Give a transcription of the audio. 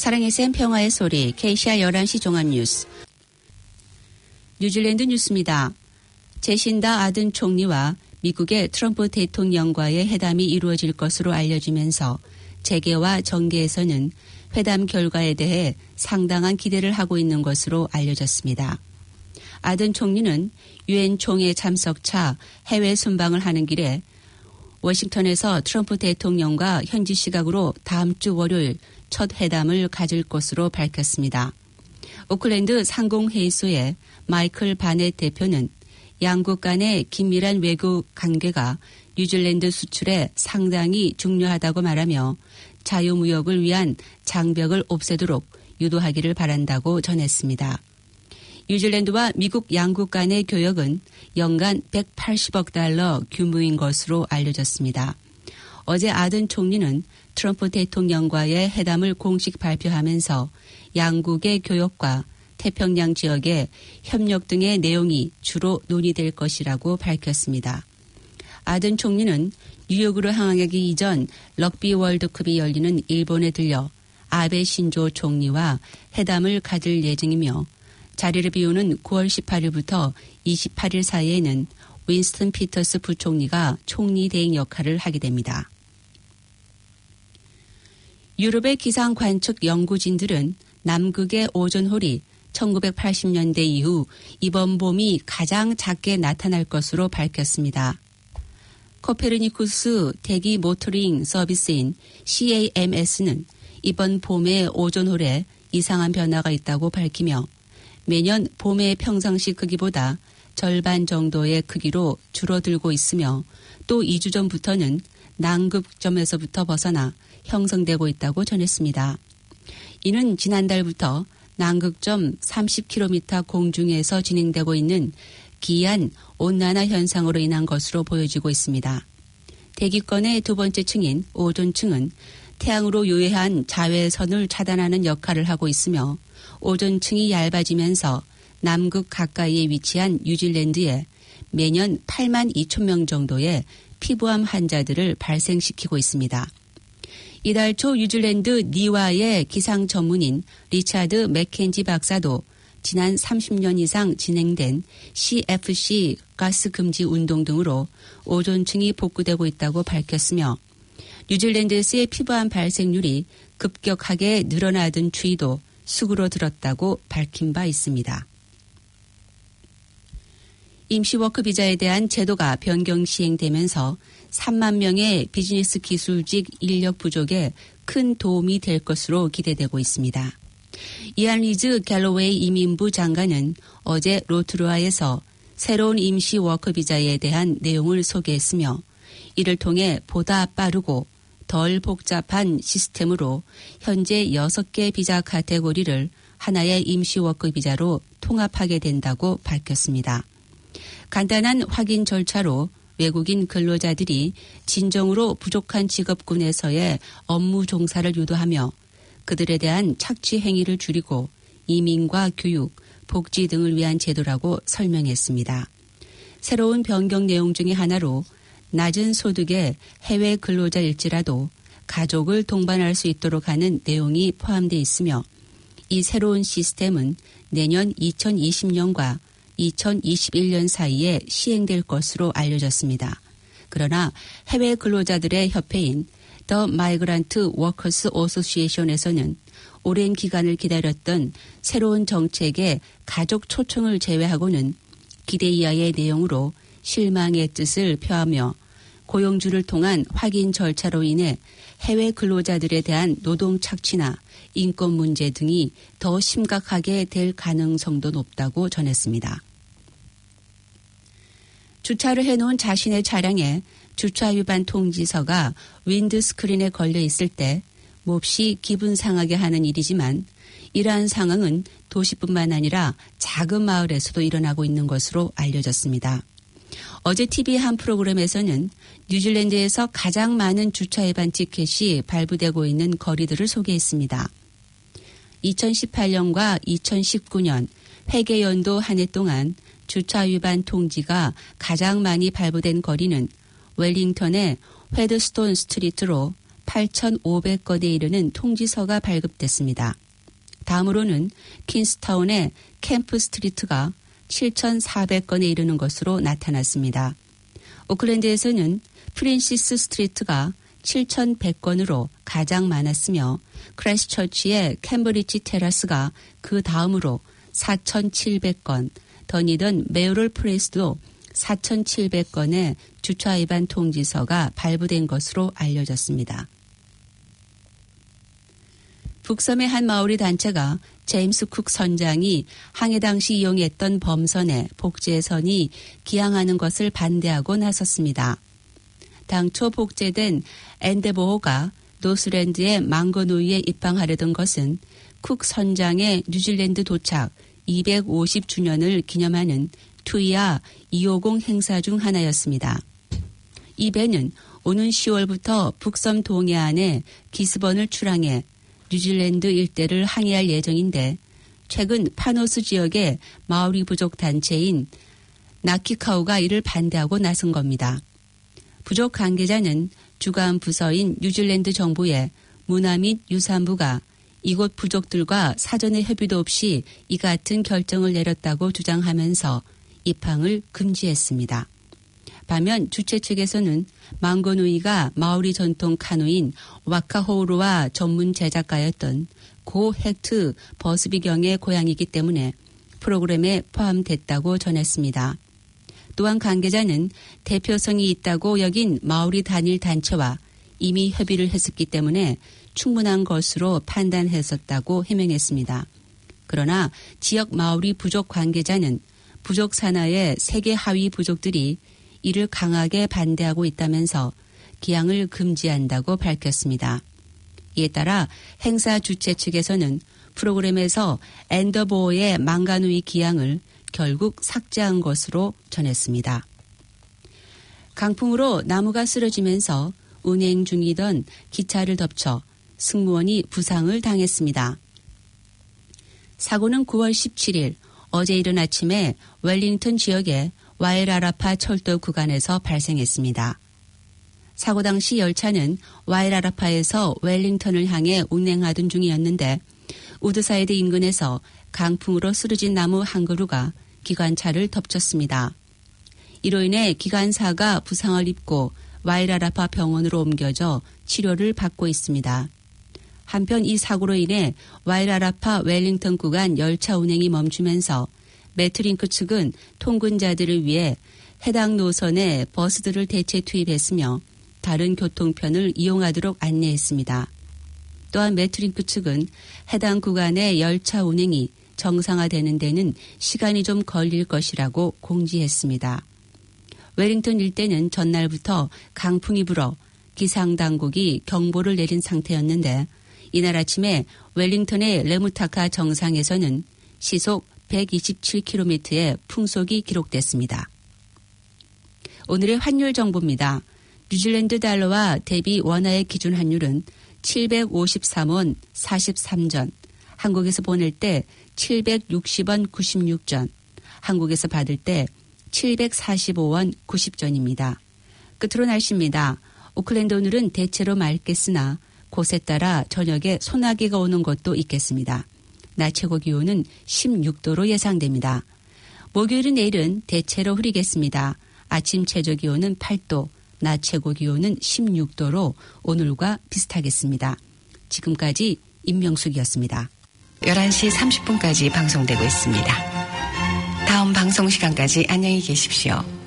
사랑의 샘 평화의 소리 KCR 11시 종합뉴스. 뉴질랜드 뉴스입니다. 제신다 아든 총리와 미국의 트럼프 대통령과의 회담이 이루어질 것으로 알려지면서 재계와 정계에서는 회담 결과에 대해 상당한 기대를 하고 있는 것으로 알려졌습니다. 아든 총리는 유엔 총회 참석차 해외 순방을 하는 길에 워싱턴에서 트럼프 대통령과 현지 시각으로 다음 주 월요일 첫 회담을 가질 것으로 밝혔습니다. 오클랜드 상공회의소의 마이클 바넷 대표는 양국 간의 긴밀한 외교 관계가 뉴질랜드 수출에 상당히 중요하다고 말하며 자유무역을 위한 장벽을 없애도록 유도하기를 바란다고 전했습니다. 뉴질랜드와 미국 양국 간의 교역은 연간 180억 달러 규모인 것으로 알려졌습니다. 어제 아든 총리는 트럼프 대통령과의 회담을 공식 발표하면서 양국의 교역과 태평양 지역의 협력 등의 내용이 주로 논의될 것이라고 밝혔습니다. 아든 총리는 뉴욕으로 향하기 이전 럭비 월드컵이 열리는 일본에 들려 아베 신조 총리와 회담을 가질 예정이며 자리를 비우는 9월 18일부터 28일 사이에는 윈스턴 피터스 부총리가 총리 대행 역할을 하게 됩니다. 유럽의 기상 관측 연구진들은 남극의 오존홀이 1980년대 이후 이번 봄이 가장 작게 나타날 것으로 밝혔습니다. 코페르니쿠스 대기 모니터링 서비스인 CAMS는 이번 봄에 오존홀에 이상한 변화가 있다고 밝히며 매년 봄의 평상시 크기보다 절반 정도의 크기로 줄어들고 있으며 또 2주 전부터는 남극점에서부터 벗어나 형성되고 있다고 전했습니다. 이는 지난달부터 남극점 30km 공중에서 진행되고 있는 기한 온난화 현상으로 인한 것으로 보여지고 있습니다. 대기권의 두 번째 층인 오존층은 태양으로 유해한 자외선을 차단하는 역할을 하고 있으며 오존층이 얇아지면서 남극 가까이에 위치한 뉴질랜드에 매년 8만 2천 명 정도의 피부암 환자들을 발생시키고 있습니다. 이달 초 뉴질랜드 니와의 기상 전문인 리차드 맥켄지 박사도 지난 30년 이상 진행된 CFC 가스 금지 운동 등으로 오존층이 복구되고 있다고 밝혔으며 뉴질랜드에서의 피부암 발생률이 급격하게 늘어나던 추이도 수그러들었다고 밝힌 바 있습니다. 임시워크 비자에 대한 제도가 변경 시행되면서 3만 명의 비즈니스 기술직 인력 부족에 큰 도움이 될 것으로 기대되고 있습니다. 이안 리즈 갤러웨이 이민부 장관은 어제 로토루아에서 새로운 임시워크 비자에 대한 내용을 소개했으며 이를 통해 보다 빠르고 덜 복잡한 시스템으로 현재 6개 비자 카테고리를 하나의 임시워크 비자로 통합하게 된다고 밝혔습니다. 간단한 확인 절차로 외국인 근로자들이 진정으로 부족한 직업군에서의 업무 종사를 유도하며 그들에 대한 착취 행위를 줄이고 이민과 교육, 복지 등을 위한 제도라고 설명했습니다. 새로운 변경 내용 중의 하나로 낮은 소득의 해외 근로자일지라도 가족을 동반할 수 있도록 하는 내용이 포함되어 있으며 이 새로운 시스템은 내년 2020년과 2021년 사이에 시행될 것으로 알려졌습니다. 그러나 해외 근로자들의 협회인 The Migrant Workers Association에서는 오랜 기간을 기다렸던 새로운 정책의 가족 초청을 제외하고는 기대 이하의 내용으로 실망의 뜻을 표하며 고용주를 통한 확인 절차로 인해 해외 근로자들에 대한 노동 착취나 인권 문제 등이 더 심각하게 될 가능성도 높다고 전했습니다. 주차를 해놓은 자신의 차량에 주차 위반 통지서가 윈드스크린에 걸려 있을 때 몹시 기분 상하게 하는 일이지만 이러한 상황은 도시뿐만 아니라 작은 마을에서도 일어나고 있는 것으로 알려졌습니다. 어제 TV 한 프로그램에서는 뉴질랜드에서 가장 많은 주차 위반 티켓이 발부되고 있는 거리들을 소개했습니다. 2018년과 2019년 회계연도 한 해 동안 주차 위반 통지가 가장 많이 발부된 거리는 웰링턴의 헤드스톤 스트리트로 8,500건에 이르는 통지서가 발급됐습니다. 다음으로는 퀸스타운의 캠프 스트리트가 7,400건에 이르는 것으로 나타났습니다. 오클랜드에서는 프랜시스 스트리트가 7,100건으로 가장 많았으며 크라이스트처치의 캠브리지 테라스가 그 다음으로 4,700건, 더니던 메요럴 플레이스도 4,700건의 주차 위반 통지서가 발부된 것으로 알려졌습니다. 북섬의 한 마오리 단체가 제임스 쿡 선장이 항해 당시 이용했던 범선에 복제선이 기항하는 것을 반대하고 나섰습니다. 당초 복제된 엔데보호가 노스랜드의 망고누이에 입항하려던 것은 쿡 선장의 뉴질랜드 도착 250주년을 기념하는 투이아 250 행사 중 하나였습니다. 이 배는 오는 10월부터 북섬 동해안에 기스번을 출항해 뉴질랜드 일대를 항해할 예정인데 최근 파노스 지역의 마오리 부족 단체인 나키카우가 이를 반대하고 나선 겁니다. 부족 관계자는 주관 부서인 뉴질랜드 정부의 문화 및 유산부가 이곳 부족들과 사전의 협의도 없이 이 같은 결정을 내렸다고 주장하면서 입항을 금지했습니다. 반면 주최 측에서는 망고누이가 마오리 전통 카누인 와카호우루와 전문 제작가였던 고 헥트 버스비경의 고향이기 때문에 프로그램에 포함됐다고 전했습니다. 또한 관계자는 대표성이 있다고 여긴 마오리 단일 단체와 이미 협의를 했었기 때문에 충분한 것으로 판단했었다고 해명했습니다. 그러나 지역 마오리 부족 관계자는 부족 산하의 세계 하위 부족들이 이를 강하게 반대하고 있다면서 기항을 금지한다고 밝혔습니다. 이에 따라 행사 주최 측에서는 프로그램에서 엔더보어의 망가누이 기항을 결국 삭제한 것으로 전했습니다. 강풍으로 나무가 쓰러지면서 운행 중이던 기차를 덮쳐 승무원이 부상을 당했습니다. 사고는 9월 17일 어제 이른 아침에 웰링턴 지역의 와일아라파 철도 구간에서 발생했습니다. 사고 당시 열차는 와일아라파에서 웰링턴을 향해 운행하던 중이었는데 우드사이드 인근에서 강풍으로 쓰러진 나무 한 그루가 기관차를 덮쳤습니다. 이로 인해 기관사가 부상을 입고 와일아라파 병원으로 옮겨져 치료를 받고 있습니다. 한편 이 사고로 인해 와일아라파 웰링턴 구간 열차 운행이 멈추면서 메트링크 측은 통근자들을 위해 해당 노선에 버스들을 대체 투입했으며 다른 교통편을 이용하도록 안내했습니다. 또한 메트링크 측은 해당 구간의 열차 운행이 정상화되는 데는 시간이 좀 걸릴 것이라고 공지했습니다. 웰링턴 일대는 전날부터 강풍이 불어 기상당국이 경보를 내린 상태였는데 이날 아침에 웰링턴의 레무타카 정상에서는 시속 127km의 풍속이 기록됐습니다. 오늘의 환율 정보입니다. 뉴질랜드 달러와 대비 원화의 기준 환율은 753원 43전, 한국에서 보낼 때 760원 96전, 한국에서 받을 때 745원 90전입니다. 끝으로 날씨입니다. 오클랜드 오늘은 대체로 맑겠으나 곳에 따라 저녁에 소나기가 오는 곳도 있겠습니다. 낮 최고 기온은 16도로 예상됩니다. 목요일은 내일은 대체로 흐리겠습니다. 아침 최저 기온은 8도, 낮 최고 기온은 16도로 오늘과 비슷하겠습니다. 지금까지 임명숙이었습니다. 11시 30분까지 방송되고 있습니다. 다음 방송 시간까지 안녕히 계십시오.